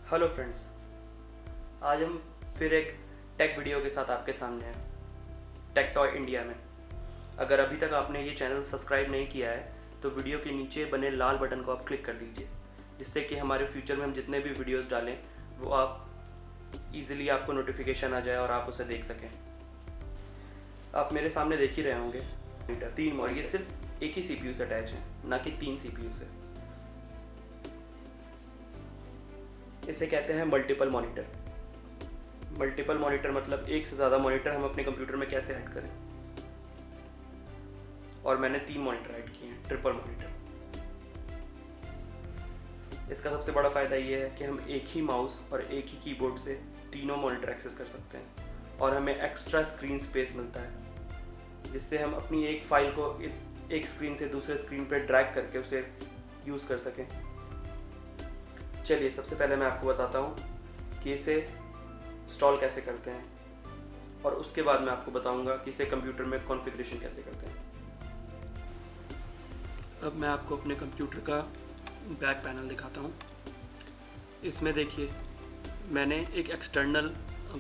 Hello friends, आज हम फिर एक टेक वीडियो के साथ आपके सामने हैं टेक टॉय इंडिया में। अगर अभी तक आपने ये चैनल सब्सक्राइब नहीं किया है तो वीडियो के नीचे बने लाल बटन को आप क्लिक कर दीजिए, जिससे कि हमारे फ्यूचर में हम जितने भी वीडियोस डालें वो आप इजीली आपको नोटिफिकेशन आ जाए और आप उसे देख सकें। आप मेरे सामने देख ही रहे होंगे तीन, और ये सिर्फ एक ही CPU से अटैच है, ना कि 3 CPU से। इसे कहते हैं मल्टीपल मॉनिटर। मल्टीपल मॉनिटर मतलब एक से ज़्यादा मॉनिटर हम अपने कंप्यूटर में कैसे ऐड करें। और मैंने 3 मॉनिटर ऐड किए हैं, ट्रिपल मॉनिटर। इसका सबसे बड़ा फ़ायदा ये है कि हम एक ही माउस और एक ही कीबोर्ड से तीनों मॉनिटर एक्सेस कर सकते हैं, और हमें एक्स्ट्रा स्क्रीन स्पेस मिलता है, जिससे हम अपनी एक फाइल को एक स्क्रीन से दूसरे स्क्रीन पर ड्रैग करके उसे यूज़ कर सकें। चलिए सबसे पहले मैं आपको बताता हूँ कि इसे इंस्टॉल कैसे करते हैं, और उसके बाद मैं आपको बताऊंगा कि इसे कंप्यूटर में कॉन्फ़िगरेशन कैसे करते हैं। अब मैं आपको अपने कंप्यूटर का बैक पैनल दिखाता हूँ। इसमें देखिए मैंने एक एक्सटर्नल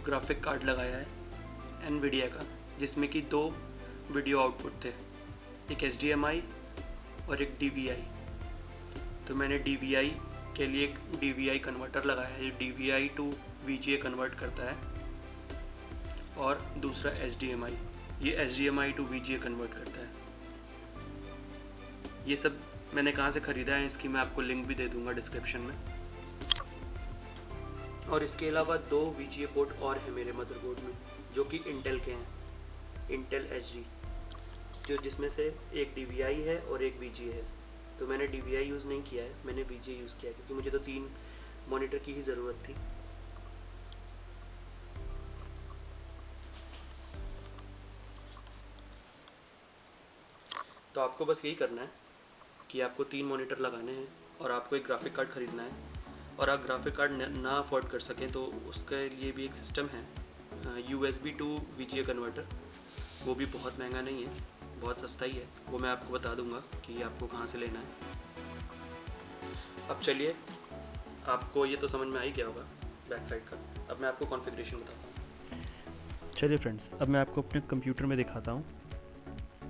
ग्राफिक कार्ड लगाया है एनवीडिया का, जिसमें कि 2 वीडियो आउटपुट थे, एक HDMI और एक DVI। तो मैंने DVI के लिए एक DVI कन्वर्टर लगाया है, जो DVI टू VGA कन्वर्ट करता है, और दूसरा HDMI, ये HDMI टू VGA कन्वर्ट करता है। ये सब मैंने कहाँ से ख़रीदा है इसकी मैं आपको लिंक भी दे दूँगा डिस्क्रिप्शन में। और इसके अलावा 2 VGA पोर्ट और हैं मेरे मदरबोर्ड में, जो कि इंटेल के हैं, इंटेल HD, जिसमें से एक DVI है और एक VGA है। तो मैंने DVI यूज़ नहीं किया है, मैंने VGA यूज़ किया है, क्योंकि मुझे तो 3 मॉनिटर की ही ज़रूरत थी। तो आपको बस यही करना है कि आपको 3 मॉनिटर लगाने हैं, और आपको एक ग्राफिक कार्ड ख़रीदना है। और आप ग्राफिक कार्ड ना अफोर्ड कर सकें तो उसके लिए भी एक सिस्टम है, USB टू VGA कन्वर्टर। वो भी बहुत महंगा नहीं है, बहुत सस्ता ही है। वो मैं आपको बता दूंगा कि आपको कहाँ से लेना है। अब चलिए, आपको ये तो समझ में आ ही गया होगा बैक साइड का। अब मैं आपको कॉन्फ़िगरेशन बताता हूँ। चलिए फ्रेंड्स, अब मैं आपको अपने कंप्यूटर में दिखाता हूँ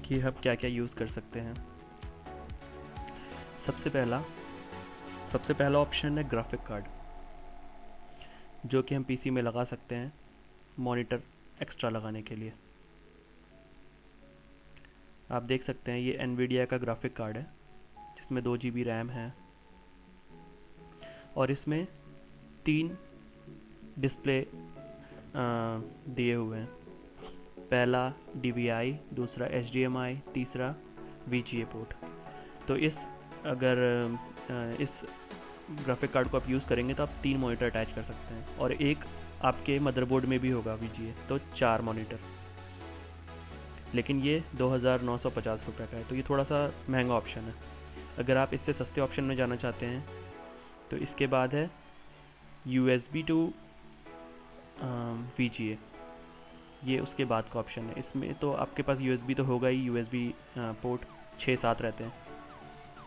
कि हम क्या क्या यूज़ कर सकते हैं। सबसे पहला ऑप्शन है ग्राफिक कार्ड, जो कि हम PC में लगा सकते हैं मॉनिटर एक्स्ट्रा लगाने के लिए। आप देख सकते हैं ये NVIDIA का ग्राफिक कार्ड है, जिसमें 2 GB रैम है, और इसमें 3 डिस्प्ले दिए हुए हैं। पहला DVI, दूसरा HDMI, तीसरा VGA पोर्ट। तो अगर इस ग्राफिक कार्ड को आप यूज़ करेंगे तो आप 3 मॉनिटर अटैच कर सकते हैं, और एक आपके मदरबोर्ड में भी होगा VGA, तो 4 मॉनिटर। लेकिन ये 2950 रुपये का है, तो ये थोड़ा सा महंगा ऑप्शन है। अगर आप इससे सस्ते ऑप्शन में जाना चाहते हैं तो इसके बाद है USB टू VGA, ये उसके बाद का ऑप्शन है। इसमें तो आपके पास USB तो होगा ही, USB पोर्ट 6-7 रहते हैं,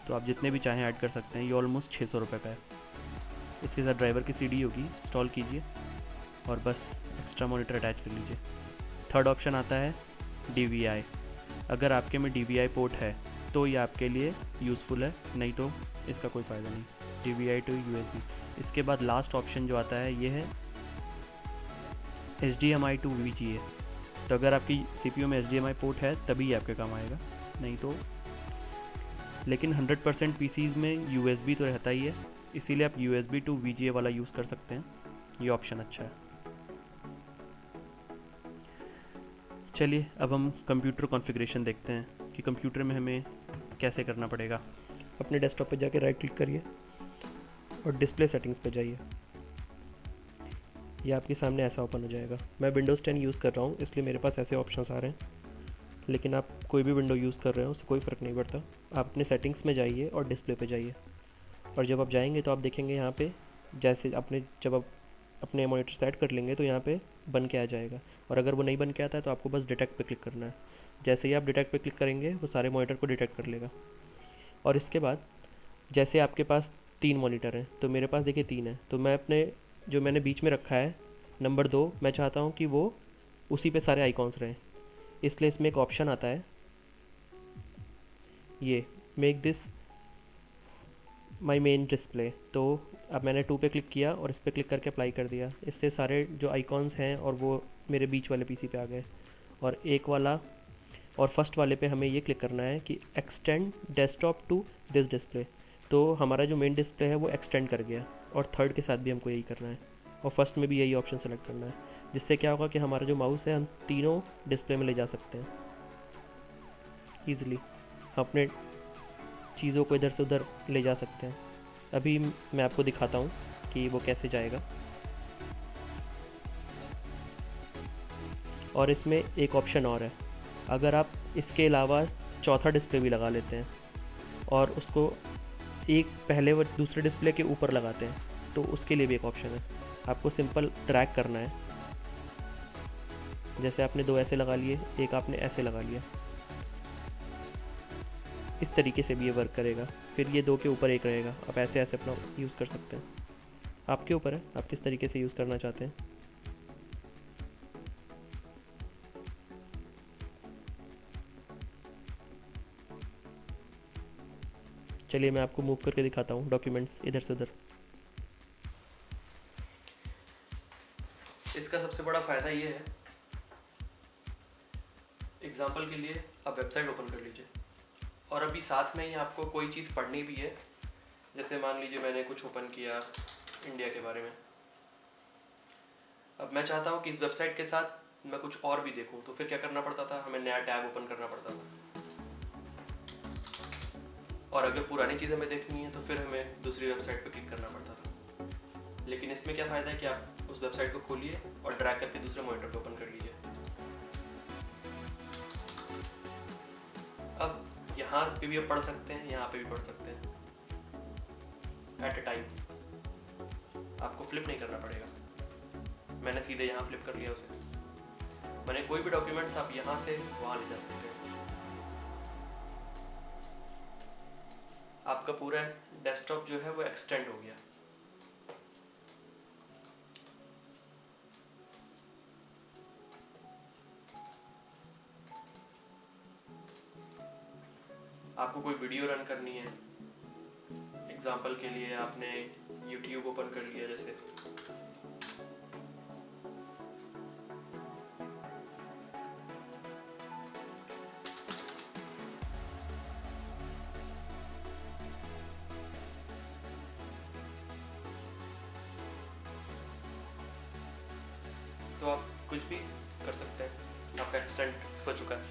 तो आप जितने भी चाहें ऐड कर सकते हैं। ये ऑलमोस्ट 600 रुपये का है। इसके साथ ड्राइवर की CD होगी, इंस्टॉल कीजिए और बस एक्स्ट्रा मॉनिटर अटैच कर लीजिए। थर्ड ऑप्शन आता है DVI। अगर आपके में DVI पोर्ट है तो ये आपके लिए यूज़फुल है, नहीं तो इसका कोई फ़ायदा नहीं। DVI to USB। इसके बाद लास्ट ऑप्शन जो आता है ये है HDMI टू VGA। तो अगर आपकी CPU में HDMI पोर्ट है तभी ये आपके काम आएगा, नहीं तो। लेकिन 100% PCs में USB तो रहता ही है, इसीलिए आप USB टू VGA वाला यूज़ कर सकते हैं। ये ऑप्शन अच्छा है। चलिए अब हम कंप्यूटर कॉन्फ़िगरेशन देखते हैं कि कंप्यूटर में हमें कैसे करना पड़ेगा। अपने डेस्कटॉप पे जाके राइट क्लिक करिए और डिस्प्ले सेटिंग्स पे जाइए। ये आपके सामने ऐसा ओपन हो जाएगा। मैं विंडोज़ 10 यूज़ कर रहा हूँ, इसलिए मेरे पास ऐसे ऑप्शंस आ रहे हैं, लेकिन आप कोई भी विंडो यूज़ कर रहे हो उससे कोई फ़र्क नहीं पड़ता। आप अपने सेटिंग्स में जाइए और डिस्प्ले पे जाइए, और जब आप जाएंगे तो आप देखेंगे यहाँ पे जैसे जब आप अपने मॉनिटर सेट कर लेंगे तो यहाँ पे बन के आ जाएगा, और अगर वो नहीं बन के आता है तो आपको बस डिटेक्ट पे क्लिक करना है। जैसे ही आप डिटेक्ट पे क्लिक करेंगे वो सारे मॉनिटर को डिटेक्ट कर लेगा। और इसके बाद जैसे आपके पास 3 मॉनिटर हैं, तो मेरे पास देखिए 3 है, तो मैं अपने जो मैंने बीच में रखा है नंबर 2, मैं चाहता हूँ कि वो उसी पे सारे आइकॉन्स रहें। इसलिए इसमें एक ऑप्शन आता है, ये make this my main display. तो अब मैंने 2 पे क्लिक किया और इस पर क्लिक करके अप्लाई कर दिया। इससे सारे जो आइकॉन्स हैं और वो मेरे बीच वाले पीसी पे आ गए। और एक वाला और फर्स्ट वाले पे हमें ये क्लिक करना है कि extend desktop to this display. तो हमारा जो मेन डिस्प्ले है वो एक्सटेंड कर गया, और थर्ड के साथ भी हमको यही करना है, और फर्स्ट में भी यही ऑप्शन सेलेक्ट करना है। जिससे क्या होगा कि हमारा जो माउस है हम तीनों डिस्प्ले में ले जा सकते हैं ईज़िली। हम अपने चीज़ों को इधर से उधर ले जा सकते हैं। अभी मैं आपको दिखाता हूँ कि वो कैसे जाएगा। और इसमें एक ऑप्शन और है, अगर आप इसके अलावा चौथा डिस्प्ले भी लगा लेते हैं और उसको एक पहले व दूसरे डिस्प्ले के ऊपर लगाते हैं, तो उसके लिए भी एक ऑप्शन है। आपको सिंपल ड्रैग करना है, जैसे आपने 2 ऐसे लगा लिए, एक आपने ऐसे लगा लिया, इस तरीके से भी ये वर्क करेगा। फिर ये 2 के ऊपर एक रहेगा, आप ऐसे ऐसे अपना यूज़ कर सकते हैं। आपके ऊपर है आप किस तरीके से यूज़ करना चाहते हैं। चलिए मैं आपको मूव करके दिखाता हूँ डॉक्यूमेंट्स इधर से उधर। इसका सबसे बड़ा फ़ायदा ये है, एग्जाम्पल के लिए आप वेबसाइट ओपन कर लीजिए और अभी साथ में ही आपको कोई चीज़ पढ़नी भी है। जैसे मान लीजिए मैंने कुछ ओपन किया इंडिया के बारे में, अब मैं चाहता हूँ कि इस वेबसाइट के साथ मैं कुछ और भी देखूँ, तो फिर क्या करना पड़ता था, हमें नया टैब ओपन करना पड़ता था। और अगर पुरानी चीज़ हमें देखनी है तो फिर हमें दूसरी वेबसाइट पर क्लिक करना पड़ता था। लेकिन इसमें क्या फ़ायदा है कि आप उस वेबसाइट को खोलिए और ड्रैग करके दूसरे मॉनिटर पर ओपन कर लीजिए। अब यहाँ पे भी आप पढ़ सकते हैं, यहाँ पे भी पढ़ सकते हैं एट ए टाइम। आपको फ्लिप नहीं करना पड़ेगा। मैंने सीधे यहाँ फ्लिप कर लिया उसे। मैंने कोई भी डॉक्यूमेंट्स आप यहाँ से वहाँ ले जा सकते हैं। आपका पूरा डेस्कटॉप जो है वो एक्सटेंड हो गया। आपको कोई वीडियो रन करनी है, एग्जाम्पल के लिए आपने यूट्यूब ओपन कर लिया जैसे, तो आप कुछ भी कर सकते हैं। आपका एक्सटेंड हो चुका है।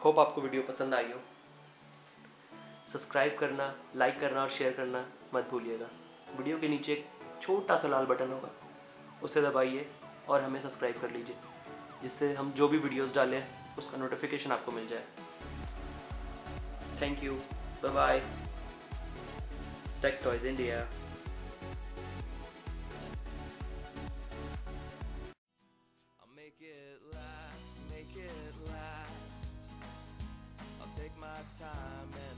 होप आपको वीडियो पसंद आई हो। सब्सक्राइब करना, लाइक करना और शेयर करना मत भूलिएगा। वीडियो के नीचे एक छोटा सा लाल बटन होगा, उसे दबाइए और हमें सब्सक्राइब कर लीजिए, जिससे हम जो भी वीडियोस डालें उसका नोटिफिकेशन आपको मिल जाए। Thank you, bye bye. Tech Toys India. Make it last. I'll take my time and